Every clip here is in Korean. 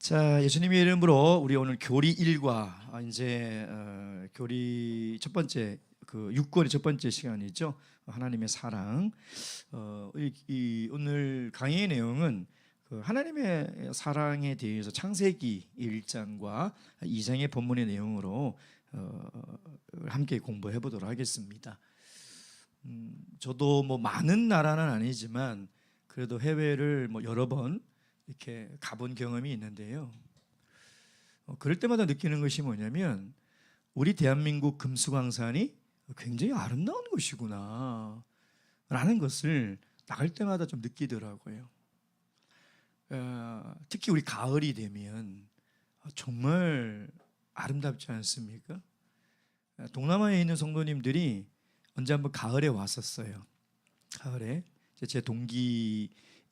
자, 예수님의 이름으로 우리 오늘 교리 1과 이제 교리 첫 번째 그 6권의 첫 번째 시간이죠. 하나님의 사랑. 오늘 강의의 내용은 그 하나님의 사랑에 대해서 창세기 1장과 2장의 본문의 내용으로 함께 공부해 보도록 하겠습니다. 저도 뭐 많은 나라는 아니지만 그래도 해외를 뭐 여러 번 이렇게 가본 경험이 있는데요. 그럴 때마다 느끼는 것이 뭐냐면 우리 대한민국 금수강산이 굉장히 아름다운 곳이구나 라는 것을 나갈 때마다 좀 느끼더라고요. 특히 우리 가을이 되면 정말 아름답지 않습니까? 동남아에 있는 성도님들이 언제 한번 가을에 왔었어요. 가을에 제 동기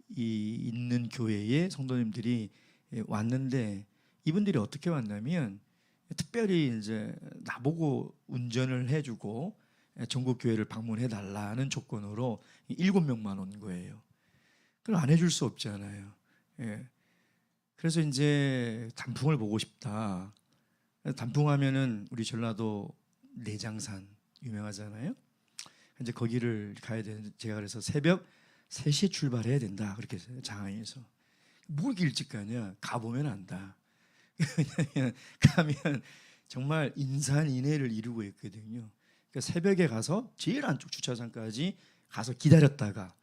있는 교회에 성도님들이 왔는데 이분들이 어떻게 왔냐면 특별히 이제 나보고 운전을 해주고 전국 교회를 방문해 달라는 조건으로 7명만 온 거예요. 그럼 안 해줄 수 없잖아요. 그래서 이제 단풍을 보고 싶다. 단풍하면은 우리 전라도 내장산 유명하잖아요. 이제 거기를 가야 되는데 제가 그래서 새벽 3시에 출발해야 된다 그렇게 했어요. 장안에서. 뭐 이렇게 일찍 가냐? 가보면 안다. 왜냐하면 가면 정말 인산인해를 이루고 있거든요. 그러니까 새벽에 가서 제일 안쪽 주차장까지 가서 기다렸다가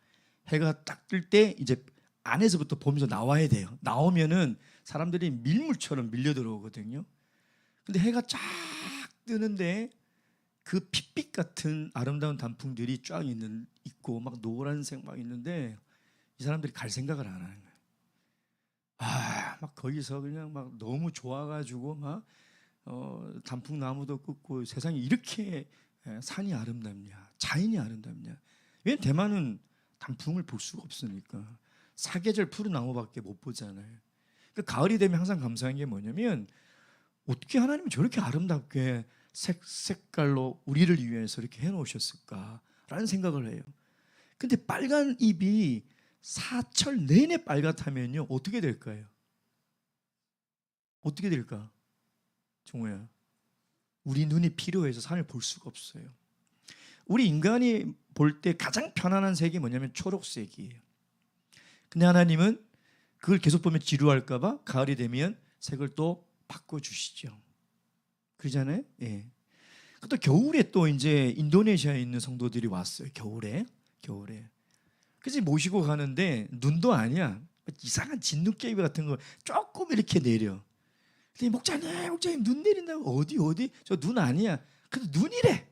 해가 딱 뜰 때 이제 안에서부터 보면서 나와야 돼요. 나오면은 사람들이 밀물처럼 밀려 들어오거든요. 근데 해가 쫙 뜨는데 그 핏빛 같은 아름다운 단풍들이 쫙 있고 막 노란색 막 있는데 이 사람들이 갈 생각을 안 하는 거예요. 막 거기서 그냥 막 너무 좋아가지고 막 단풍 나무도 끊고 세상에 이렇게 산이 아름답냐, 자연이 아름답냐. 왜 대만은 단풍을 볼 수가 없으니까 사계절 푸른 나무밖에 못 보잖아요. 그 가을이 되면 항상 감사한 게 뭐냐면 어떻게 하나님이 저렇게 아름답게 색깔로 우리를 위해서 이렇게 해놓으셨을까라는 생각을 해요. 근데 빨간 잎이 사철 내내 빨갛다면요 어떻게 될까요? 어떻게 될까? 종호야, 우리 눈이 필요해서 산을 볼 수가 없어요. 우리 인간이 볼 때 가장 편안한 색이 뭐냐면 초록색이에요. 근데 하나님은 그걸 계속 보면 지루할까 봐 가을이 되면 색을 또 바꿔주시죠. 그러잖아요. 예. 또 겨울에 또 이제 인도네시아에 있는 성도들이 왔어요. 겨울에. 그래서 모시고 가는데 눈도 아니야. 이상한 진눈깨비 같은 거 조금 이렇게 내려. 근데 목사님 눈 내린다고. 어디? 저 눈 아니야. 근데 눈이래.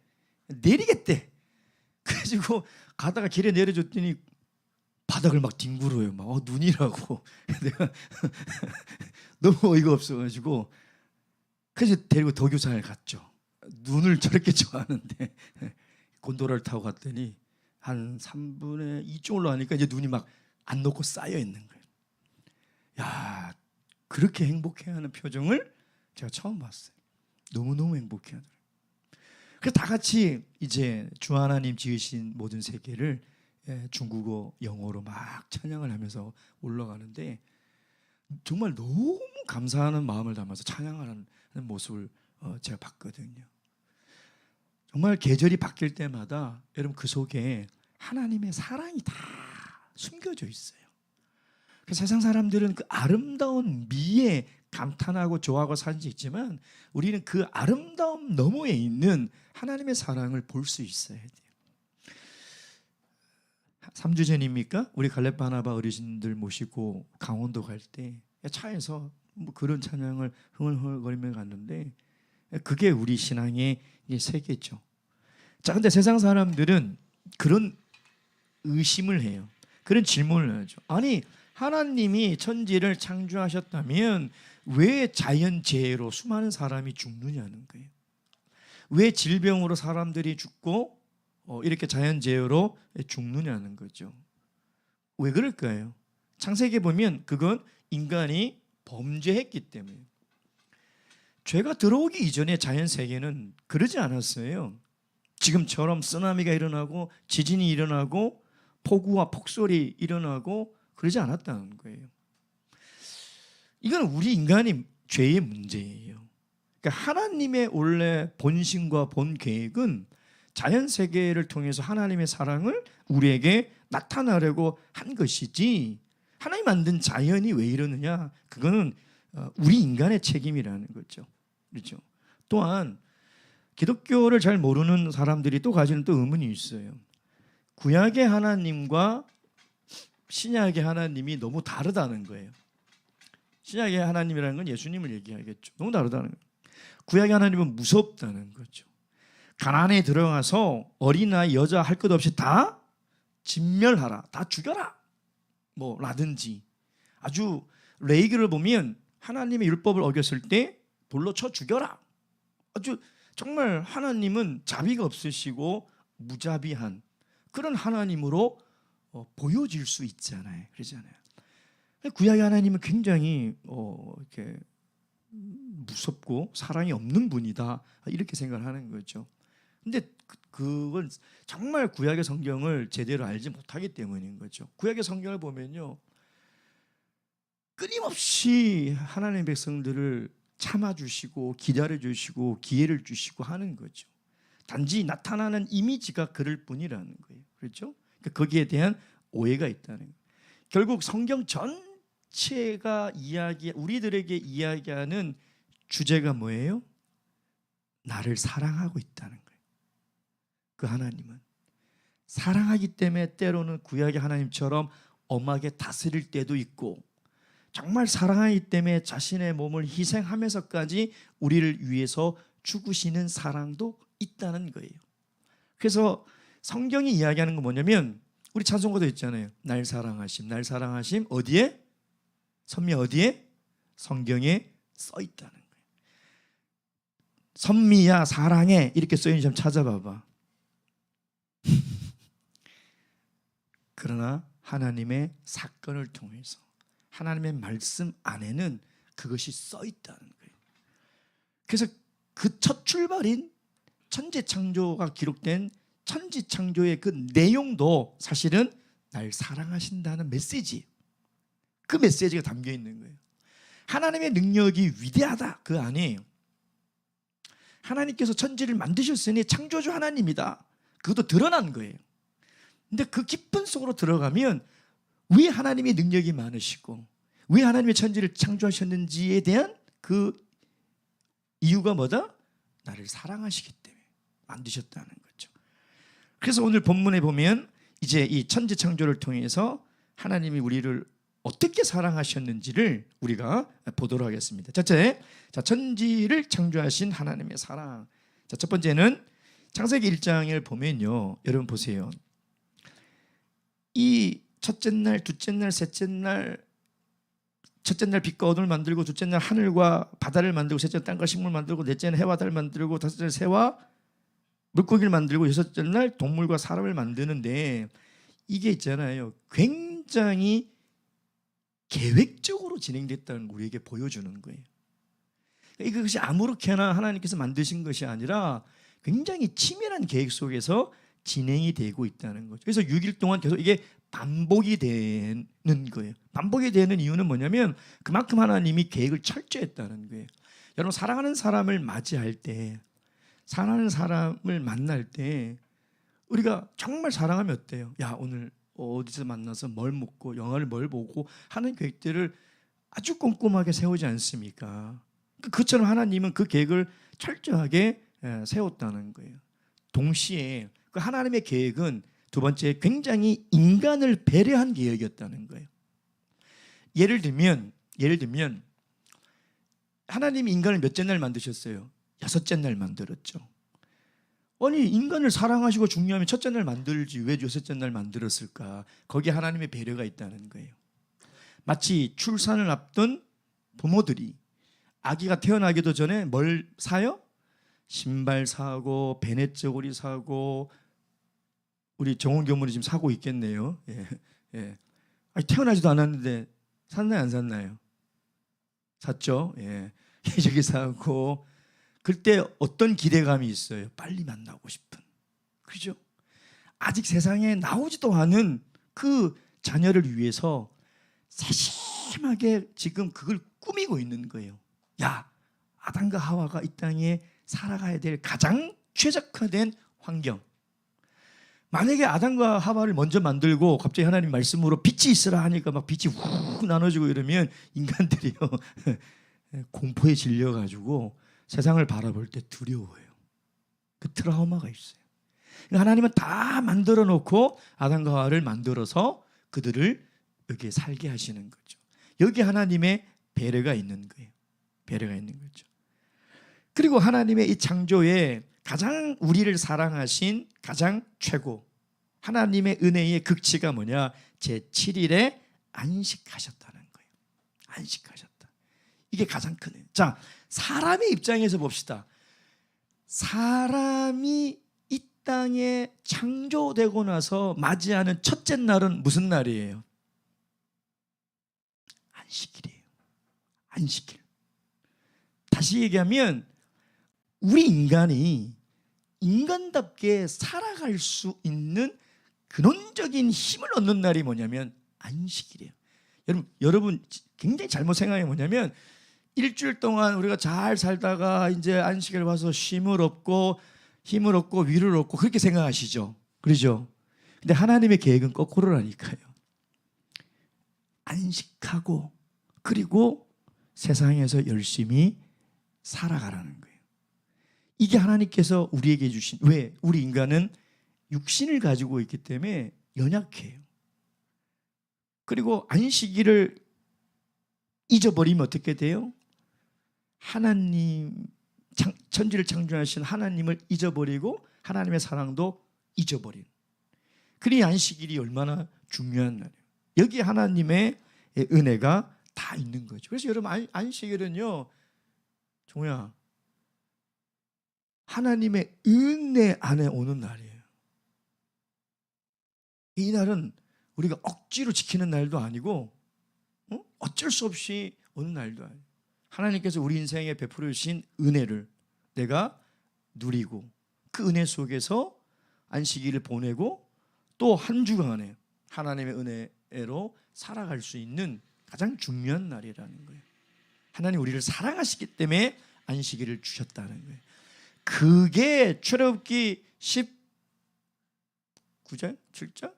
내리겠대. 그래가지고 가다가 길에 내려줬더니 바닥을 막 뒹굴어요. 막 눈이라고. 내가 너무 어이가 없어가지고 그래서 데리고 도교산을 갔죠. 눈을 저렇게 좋아하는데 곤도라를 타고 갔더니 한 3분의 2쯤 올라가니까 이제 눈이 막 안 녹고 쌓여 있는 거예요. 야, 그렇게 행복해하는 표정을 제가 처음 봤어요. 너무너무 행복해하더라고요. 그래서 다 같이 이제 주 하나님 지으신 모든 세계를 중국어, 영어로 막 찬양을 하면서 올라가는데 정말 너무 감사하는 마음을 담아서 찬양하는 모습을 제가 봤거든요. 정말 계절이 바뀔 때마다 여러분 그 속에 하나님의 사랑이 다 숨겨져 있어요. 세상 사람들은 그 아름다운 미에 감탄하고 좋아하고 사는 수 있지만 우리는 그 아름다움 너머에 있는 하나님의 사랑을 볼 수 있어야 돼요. 3주 전입니까? 우리 갈렙 바나바 어르신들 모시고 강원도 갈 때 차에서 뭐 그런 찬양을 흥얼흥얼거리며 갔는데 그게 우리 신앙의 세계죠. 자, 근데 세상 사람들은 그런 의심을 해요. 그런 질문을 하죠. 아니, 하나님이 천지를 창조하셨다면 왜 자연재해로 수많은 사람이 죽느냐는 거예요. 왜 질병으로 사람들이 죽고 이렇게 자연재해로 죽느냐는 거죠. 왜 그럴까요? 창세기에 보면 그건 인간이 범죄했기 때문에. 죄가 들어오기 이전에 자연세계는 그러지 않았어요. 지금처럼 쓰나미가 일어나고 지진이 일어나고 폭우와 폭설이 일어나고 그러지 않았다는 거예요. 이건 우리 인간의 죄의 문제예요. 그러니까 하나님의 원래 본심과 본 계획은 자연 세계를 통해서 하나님의 사랑을 우리에게 나타나려고 한 것이지, 하나님 만든 자연이 왜 이러느냐, 그거는 우리 인간의 책임이라는 거죠. 그렇죠? 또한 기독교를 잘 모르는 사람들이 또 가지는 또 의문이 있어요. 구약의 하나님과 신약의 하나님이 너무 다르다는 거예요. 신약의 하나님이라는 건 예수님을 얘기하겠죠. 너무 다르다는 거예요. 구약의 하나님은 무섭다는 거죠. 가나안에 들어가서 어린아이 여자 할 것 없이 다 진멸하라, 다 죽여라, 뭐 라든지, 아주 레위기를 보면 하나님의 율법을 어겼을 때 돌로 쳐 죽여라, 아주 정말 하나님은 자비가 없으시고 무자비한 그런 하나님으로 보여질 수 있잖아요. 그러잖아요. 구약의 하나님은 굉장히 이렇게 무섭고 사랑이 없는 분이다, 이렇게 생각을 하는 거죠. 근데 그건 정말 구약의 성경을 제대로 알지 못하기 때문인 거죠. 구약의 성경을 보면요, 끊임없이 하나님의 백성들을 참아주시고 기다려주시고 기회를 주시고 하는 거죠. 단지 나타나는 이미지가 그럴 뿐이라는 거예요. 그렇죠? 그러니까 거기에 대한 오해가 있다는 거예요. 결국 성경 전체가 우리들에게 이야기하는 주제가 뭐예요? 나를 사랑하고 있다는 거예요. 그 하나님은 사랑하기 때문에 때로는 구약의 하나님처럼 엄하게 다스릴 때도 있고, 정말 사랑하기 때문에 자신의 몸을 희생하면서까지 우리를 위해서 죽으시는 사랑도 있다는 거예요. 그래서 성경이 이야기하는 건 뭐냐면, 우리 찬송가도 있잖아요. 날 사랑하심, 날 사랑하심, 어디에? 선미 어디에? 성경에 써 있다는 거예요. 선미야 사랑해 이렇게 써 있는지 한번 찾아봐봐. 그러나 하나님의 사건을 통해서 하나님의 말씀 안에는 그것이 써 있다는 거예요. 그래서 그 첫 출발인 천지창조가 기록된 천지창조의 그 내용도 사실은 날 사랑하신다는 메시지, 그 메시지가 담겨 있는 거예요. 하나님의 능력이 위대하다, 그 안에요. 하나님께서 천지를 만드셨으니 창조주 하나님이다, 그것도 드러난 거예요. 근데 그 깊은 속으로 들어가면 왜 하나님의 능력이 많으시고 왜 하나님의 천지를 창조하셨는지에 대한 그 이유가 뭐다? 나를 사랑하시기 때문에 만드셨다는 거죠. 그래서 오늘 본문에 보면 이제 이 천지 창조를 통해서 하나님이 우리를 어떻게 사랑하셨는지를 우리가 보도록 하겠습니다. 첫째, 천지를 창조하신 하나님의 사랑. 첫 번째는 창세기 1장을 보면요, 여러분 보세요. 이 첫째 날, 둘째 날, 셋째 날, 첫째 날 빛과 어둠을 만들고, 둘째 날 하늘과 바다를 만들고, 셋째 날 땅과 식물을 만들고, 넷째 날 해와 달을 만들고, 다섯째 날 새와 물고기를 만들고, 여섯째 날 동물과 사람을 만드는데, 이게 있잖아요, 굉장히 계획적으로 진행됐다는 걸 우리에게 보여주는 거예요. 이것이 아무렇게나 하나님께서 만드신 것이 아니라 굉장히 치밀한 계획 속에서 진행이 되고 있다는 거죠. 그래서 6일 동안 계속 이게 반복이 되는 거예요. 반복이 되는 이유는 뭐냐면 그만큼 하나님이 계획을 철저했다는 거예요. 여러분, 사랑하는 사람을 맞이할 때, 사랑하는 사람을 만날 때 우리가 정말 사랑하면 어때요? 야, 오늘 어디서 만나서 뭘 먹고 영화를 뭘 보고 하는 계획들을 아주 꼼꼼하게 세우지 않습니까? 그처럼 하나님은 그 계획을 철저하게 세웠다는 거예요. 동시에 그 하나님의 계획은 두 번째, 굉장히 인간을 배려한 계획이었다는 거예요. 예를 들면 하나님이 인간을 몇째 날 만드셨어요? 6째 날 만들었죠. 아니, 인간을 사랑하시고 중요하면 첫째 날 만들지 왜 6째 날 만들었을까? 거기에 하나님의 배려가 있다는 거예요. 마치 출산을 앞둔 부모들이 아기가 태어나기도 전에 뭘 사요? 신발 사고, 베넷 저고리 사고, 우리 정원 교무리 지금 사고 있겠네요. 예. 아니, 태어나지도 않았는데 샀나요, 안 샀나요? 샀죠. 예. 저기 사고, 그때 어떤 기대감이 있어요? 빨리 만나고 싶은. 그죠? 아직 세상에 나오지도 않은 그 자녀를 위해서 세심하게 지금 그걸 꾸미고 있는 거예요. 야, 아담과 하와가 이 땅에 살아가야 될 가장 최적화된 환경. 만약에 아담과 하와를 먼저 만들고 갑자기 하나님 말씀으로 빛이 있으라 하니까 막 빛이 훅 나눠지고 이러면 인간들이요 공포에 질려가지고 세상을 바라볼 때 두려워요. 그 트라우마가 있어요. 하나님은 다 만들어 놓고 아담과 하와를 만들어서 그들을 여기에 살게 하시는 거죠. 여기 하나님의 배려가 있는 거예요. 배려가 있는 거죠. 그리고 하나님의 이 창조에 가장 우리를 사랑하신 가장 최고 하나님의 은혜의 극치가 뭐냐? 제7일에 안식하셨다는 거예요. 안식하셨다. 이게 가장 큰 일. 자, 사람의 입장에서 봅시다. 사람이 이 땅에 창조되고 나서 맞이하는 첫째 날은 무슨 날이에요? 안식일이에요. 안식일. 다시 얘기하면 우리 인간이 인간답게 살아갈 수 있는 근원적인 힘을 얻는 날이 뭐냐면 안식일이에요. 여러분 굉장히 잘못 생각이 뭐냐면 일주일 동안 우리가 잘 살다가 이제 안식일 와서 쉼을 얻고 힘을 얻고 위를 얻고 그렇게 생각하시죠. 그러죠? 근데 하나님의 계획은 거꾸로라니까요. 안식하고 그리고 세상에서 열심히 살아가라는 거예요. 이게 하나님께서 우리에게 주신, 왜? 우리 인간은 육신을 가지고 있기 때문에 연약해요. 그리고 안식일을 잊어버리면 어떻게 돼요? 하나님, 천지를 창조하신 하나님을 잊어버리고 하나님의 사랑도 잊어버린. 그러니 안식일이 얼마나 중요한 날이에요. 여기 하나님의 은혜가 다 있는 거죠. 그래서 여러분 안식일은요, 종호야, 하나님의 은혜 안에 오는 날이에요. 이 날은 우리가 억지로 지키는 날도 아니고 어쩔 수 없이 오는 날도 아니에요. 하나님께서 우리 인생에 베풀어 주신 은혜를 내가 누리고 그 은혜 속에서 안식일을 보내고 또 한 주간에 하나님의 은혜로 살아갈 수 있는 가장 중요한 날이라는 거예요. 하나님 우리를 사랑하시기 때문에 안식일을 주셨다는 거예요. 그게 출애굽기 19장, 7장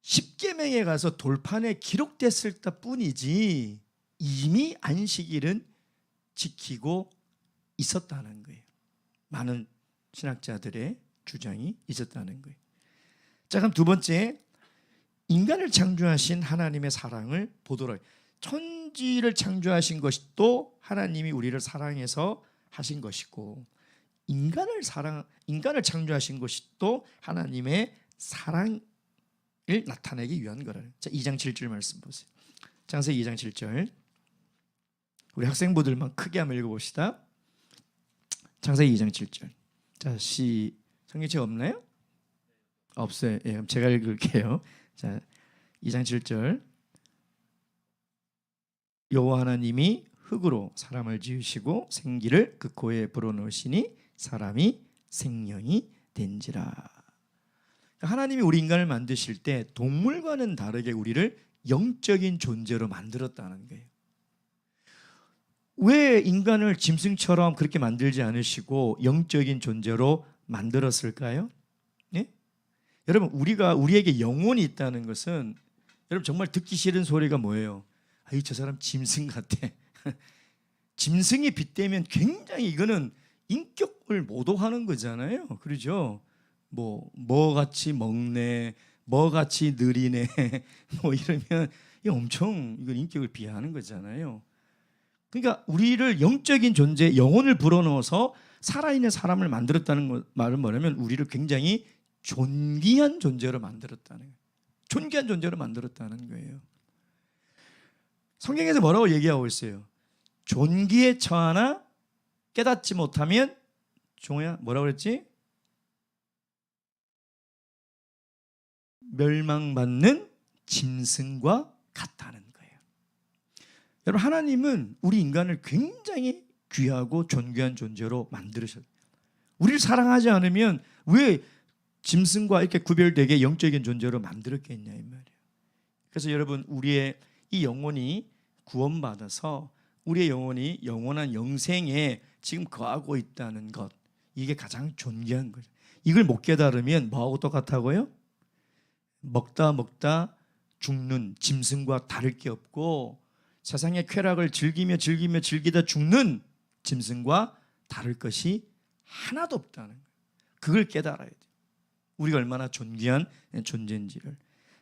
10계명에 가서 돌판에 기록됐을 뿐이지 이미 안식일은 지키고 있었다는 거예요. 많은 신학자들의 주장이 있었다는 거예요. 자, 그럼 두 번째, 인간을 창조하신 하나님의 사랑을 보도록. 천지를 창조하신 것이 또 하나님이 우리를 사랑해서 하신 것이고, 인간을 창조하신 것이 또 하나님의 사랑을 나타내기 위한 거라요. 자, 2장 7절 말씀 보세요. 창세기 2장 7절. 우리 학생부들만 크게 한번 읽어봅시다. 창세기 2장 7절. 자, 성경책 없나요? 없어요. 예, 그럼 제가 읽을게요. 자, 2장 7절. 여호와 하나님이 흙으로 사람을 지으시고 생기를 그 코에 불어넣으시니 사람이 생명이 된지라. 하나님이 우리 인간을 만드실 때 동물과는 다르게 우리를 영적인 존재로 만들었다는 거예요. 왜 인간을 짐승처럼 그렇게 만들지 않으시고 영적인 존재로 만들었을까요? 네? 여러분, 우리에게 영혼이 있다는 것은, 여러분 정말 듣기 싫은 소리가 뭐예요? 아이, 저 사람 짐승 같아. 짐승이 빗대면 굉장히 이거는 인격을 모독하는 거잖아요. 그렇죠? 뭐 같이 먹네, 뭐 같이 느리네, 뭐 이러면 이거 엄청 이건 인격을 비하하는 거잖아요. 그러니까 우리를 영적인 존재, 영혼을 불어넣어서 살아있는 사람을 만들었다는 말은 뭐냐면 우리를 굉장히 존귀한 존재로 만들었다는 거예요. 존귀한 존재로 만들었다는 거예요. 성경에서 뭐라고 얘기하고 있어요? 존귀에 처하나 깨닫지 못하면, 종호야 뭐라고 그랬지? 멸망받는 짐승과 같다는 거예요. 여러분, 하나님은 우리 인간을 굉장히 귀하고 존귀한 존재로 만들으셨어요. 우리를 사랑하지 않으면 왜 짐승과 이렇게 구별되게 영적인 존재로 만들었겠냐 이 말이에요. 그래서 여러분, 우리의 이 영혼이 구원받아서 우리의 영혼이 영원한 영생에 지금 거하고 있다는 것, 이게 가장 존귀한 거죠. 이걸 못 깨달으면 뭐하고 똑같다고요? 먹다 죽는 짐승과 다를 게 없고 세상의 쾌락을 즐기다 죽는 짐승과 다를 것이 하나도 없다는 거예요. 그걸 깨달아야 돼요. 우리가 얼마나 존귀한 존재인지를.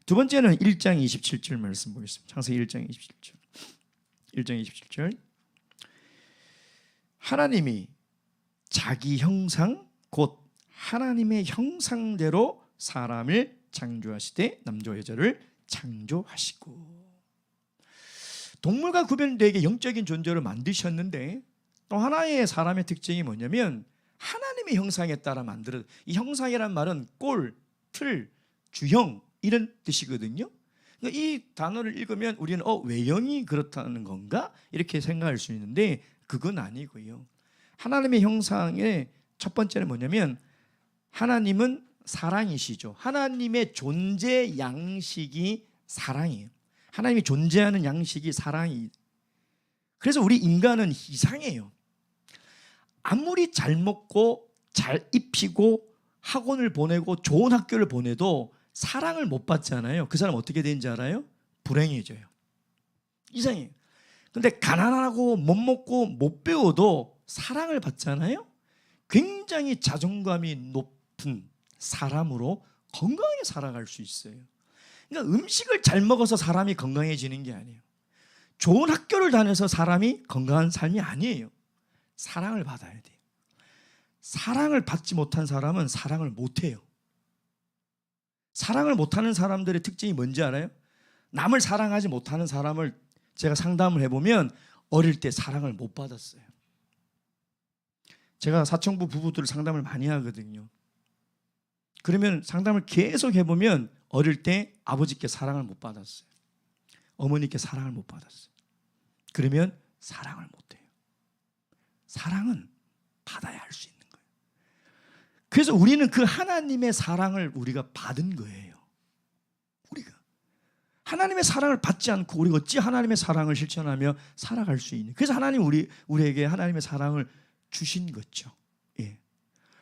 두 번째는 1장 27절 말씀 보겠습니다. 창세기 1장 27절. 1장 27절. 하나님이 자기 형상 곧 하나님의 형상대로 사람을 창조하시되 남자와 여자를 창조하시고. 동물과 구별되게 영적인 존재로 만드셨는데 또 하나의 사람의 특징이 뭐냐면 하나님의 형상에 따라 만들어. 이 형상이란 말은 꼴, 틀, 주형 이런 뜻이거든요. 그러니까 이 단어를 읽으면 우리는 외형이 그렇다는 건가? 이렇게 생각할 수 있는데 그건 아니고요. 하나님의 형상의 첫 번째는 뭐냐면 하나님은 사랑이시죠. 하나님의 존재 양식이 사랑이에요. 하나님이 존재하는 양식이 사랑이. 그래서 우리 인간은 이상해요. 아무리 잘 먹고 잘 입히고 학원을 보내고 좋은 학교를 보내도 사랑을 못 받잖아요. 그 사람 어떻게 되는지 알아요? 불행해져요. 이상해요. 근데 가난하고 못 먹고 못 배워도 사랑을 받잖아요. 굉장히 자존감이 높은 사람으로 건강하게 살아갈 수 있어요. 그러니까 음식을 잘 먹어서 사람이 건강해지는 게 아니에요. 좋은 학교를 다녀서 사람이 건강한 삶이 아니에요. 사랑을 받아야 돼요. 사랑을 받지 못한 사람은 사랑을 못해요. 사랑을 못하는 사람들의 특징이 뭔지 알아요? 남을 사랑하지 못하는 사람을 제가 상담을 해보면 어릴 때 사랑을 못 받았어요. 제가 사천부 부부들을 상담을 많이 하거든요. 그러면 상담을 계속 해보면 어릴 때 아버지께 사랑을 못 받았어요. 어머니께 사랑을 못 받았어요. 그러면 사랑을 못해요. 사랑은 받아야 할 수 있는 거예요. 그래서 우리는 그 하나님의 사랑을 우리가 받은 거예요. 우리가 하나님의 사랑을 받지 않고 우리가 어찌 하나님의 사랑을 실천하며 살아갈 수 있는. 그래서 하나님 우리에게 하나님의 사랑을 주신 거죠. 예.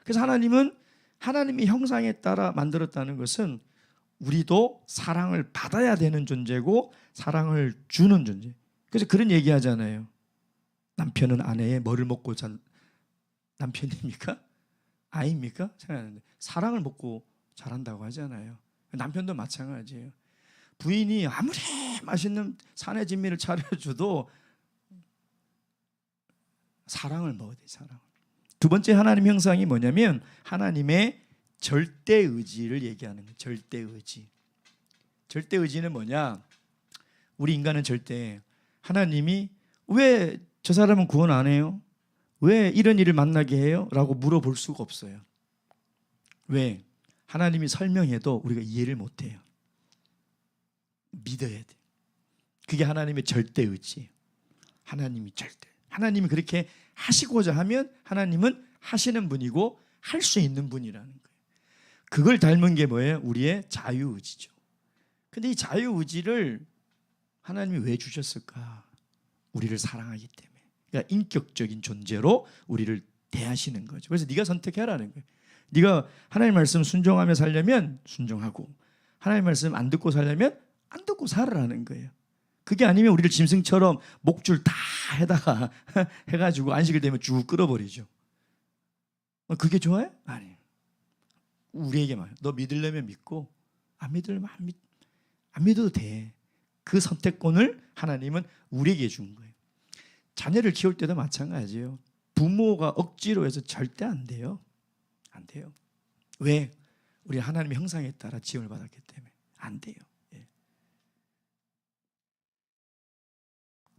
그래서 하나님은 하나님의 형상에 따라 만들었다는 것은 우리도 사랑을 받아야 되는 존재고 사랑을 주는 존재. 그래서 그런 얘기 하잖아요. 남편은 아내의 뭐를 먹고 잔 남편입니까? 아입니까? 생각하는데 사랑을 먹고 자란다고 하잖아요. 남편도 마찬가지예요. 부인이 아무리 맛있는 산의 진미를 차려줘도 사랑을 먹어야 돼요. 사랑. 두 번째 하나님 형상이 뭐냐면 하나님의 절대 의지를 얘기하는 거예요. 절대 의지. 절대 의지는 뭐냐? 우리 인간은 절대 하나님이 왜 저 사람은 구원 안 해요? 왜 이런 일을 만나게 해요? 라고 물어볼 수가 없어요. 왜? 하나님이 설명해도 우리가 이해를 못해요. 믿어야 돼. 그게 하나님의 절대 의지예요. 하나님이 절대. 하나님이 그렇게 하시고자 하면 하나님은 하시는 분이고 할 수 있는 분이라는 거예요. 그걸 닮은 게 뭐예요? 우리의 자유의지죠. 근데 이 자유의지를 하나님이 왜 주셨을까? 우리를 사랑하기 때문에. 그러니까 인격적인 존재로 우리를 대하시는 거죠. 그래서 네가 선택해라는 거예요. 네가 하나님 말씀 순종하며 살려면 순종하고 하나님 말씀 안 듣고 살려면 안 듣고 살아라는 거예요. 그게 아니면 우리를 짐승처럼 목줄 다 해다가 해가지고 안식일 되면 쭉 끌어버리죠. 그게 좋아요? 아니에요. 우리에게 말해요. 너 믿으려면 믿고 안 믿으려면 안 믿어도 돼. 그 선택권을 하나님은 우리에게 준 거예요. 자녀를 키울 때도 마찬가지예요. 부모가 억지로 해서 절대 안 돼요. 안 돼요. 왜? 우리 하나님의 형상에 따라 지음을 받았기 때문에 안 돼요. 예.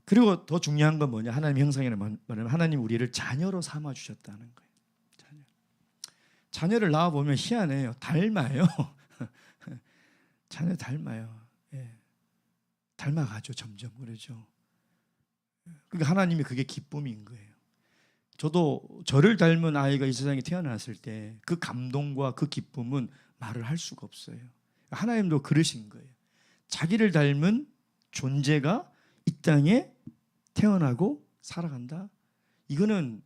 그리고 더 중요한 건 뭐냐? 하나님의 형상이라는 말은 하나님 우리를 자녀로 삼아 주셨다는 거예요. 자녀를 낳아보면 희한해요. 닮아요. 자녀 닮아요. 예. 닮아가죠. 점점 그러죠. 그러니까 하나님이 그게 기쁨인 거예요. 저도 저를 닮은 아이가 이 세상에 태어났을 때 그 감동과 그 기쁨은 말을 할 수가 없어요. 하나님도 그러신 거예요. 자기를 닮은 존재가 이 땅에 태어나고 살아간다. 이거는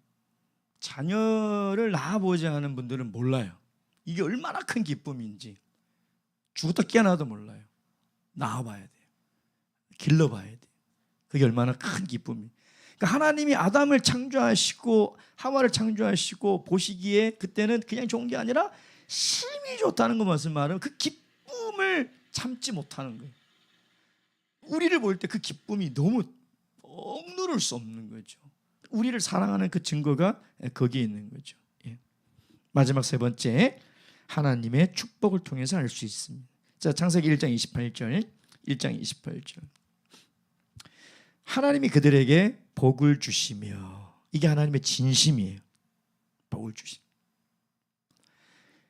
자녀를 낳아보지 않은 분들은 몰라요. 이게 얼마나 큰 기쁨인지. 죽었다 깨어나도 몰라요. 낳아봐야 돼요. 길러봐야 돼요. 그게 얼마나 큰 기쁨이. 그러니까 하나님이 아담을 창조하시고 하와를 창조하시고 보시기에 그때는 그냥 좋은 게 아니라 심히 좋다는 거 말은 그 기쁨을 참지 못하는 거예요. 우리를 볼 때 그 기쁨이 너무 억누를 수 없는 거죠. 우리를 사랑하는 그 증거가 거기에 있는 거죠. 예. 마지막 세 번째, 하나님의 축복을 통해서 알 수 있습니다. 자, 창세기 1장 28절, 1장 28절. 하나님이 그들에게 복을 주시며, 이게 하나님의 진심이에요. 복을 주시.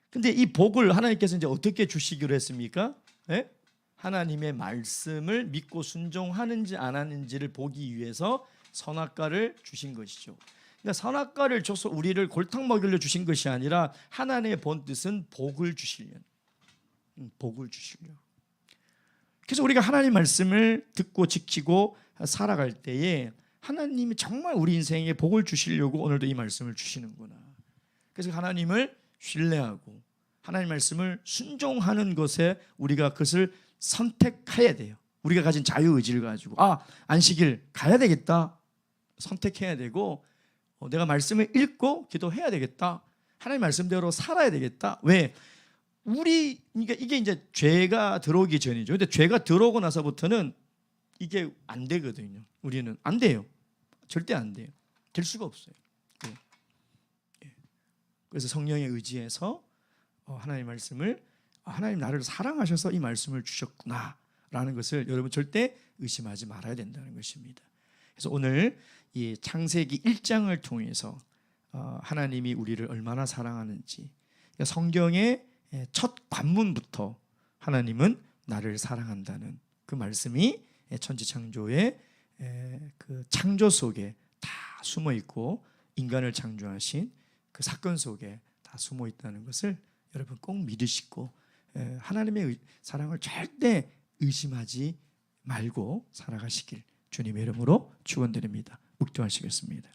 근데 이 복을 하나님께서 이제 어떻게 주시기로 했습니까? 예? 하나님의 말씀을 믿고 순종하는지 안 하는지를 보기 위해서 선악과를 주신 것이죠. 그러니까 선악과를 줘서 우리를 골탕 먹이려 주신 것이 아니라 하나님의 본 뜻은 복을 주시려는, 복을 주시려. 그래서 우리가 하나님 말씀을 듣고 지키고 살아갈 때에 하나님이 정말 우리 인생에 복을 주시려고 오늘도 이 말씀을 주시는구나. 그래서 하나님을 신뢰하고 하나님 말씀을 순종하는 것에 우리가 그것을 선택해야 돼요. 우리가 가진 자유의지를 가지고 안식일 가야 되겠다 선택해야 되고, 내가 말씀을 읽고 기도해야 되겠다, 하나님 말씀대로 살아야 되겠다. 왜? 그러니까 이게 이제 죄가 들어오기 전이죠. 근데 죄가 들어오고 나서부터는 이게 안 되거든요. 우리는 안 돼요. 절대 안 돼요. 될 수가 없어요. 그래서 성령에 의지해서 하나님 말씀을, 하나님 나를 사랑하셔서 이 말씀을 주셨구나 라는 것을 여러분 절대 의심하지 말아야 된다는 것입니다. 그래서 오늘 이 창세기 1장을 통해서 하나님이 우리를 얼마나 사랑하는지, 그러니까 성경의 첫 관문부터 하나님은 나를 사랑한다는 그 말씀이 천지창조의 그 창조 속에 다 숨어 있고 인간을 창조하신 그 사건 속에 다 숨어 있다는 것을 여러분 꼭 믿으시고 하나님의 사랑을 절대 의심하지 말고 살아가시길 주님의 이름으로 축원드립니다. 묵도하시겠습니다.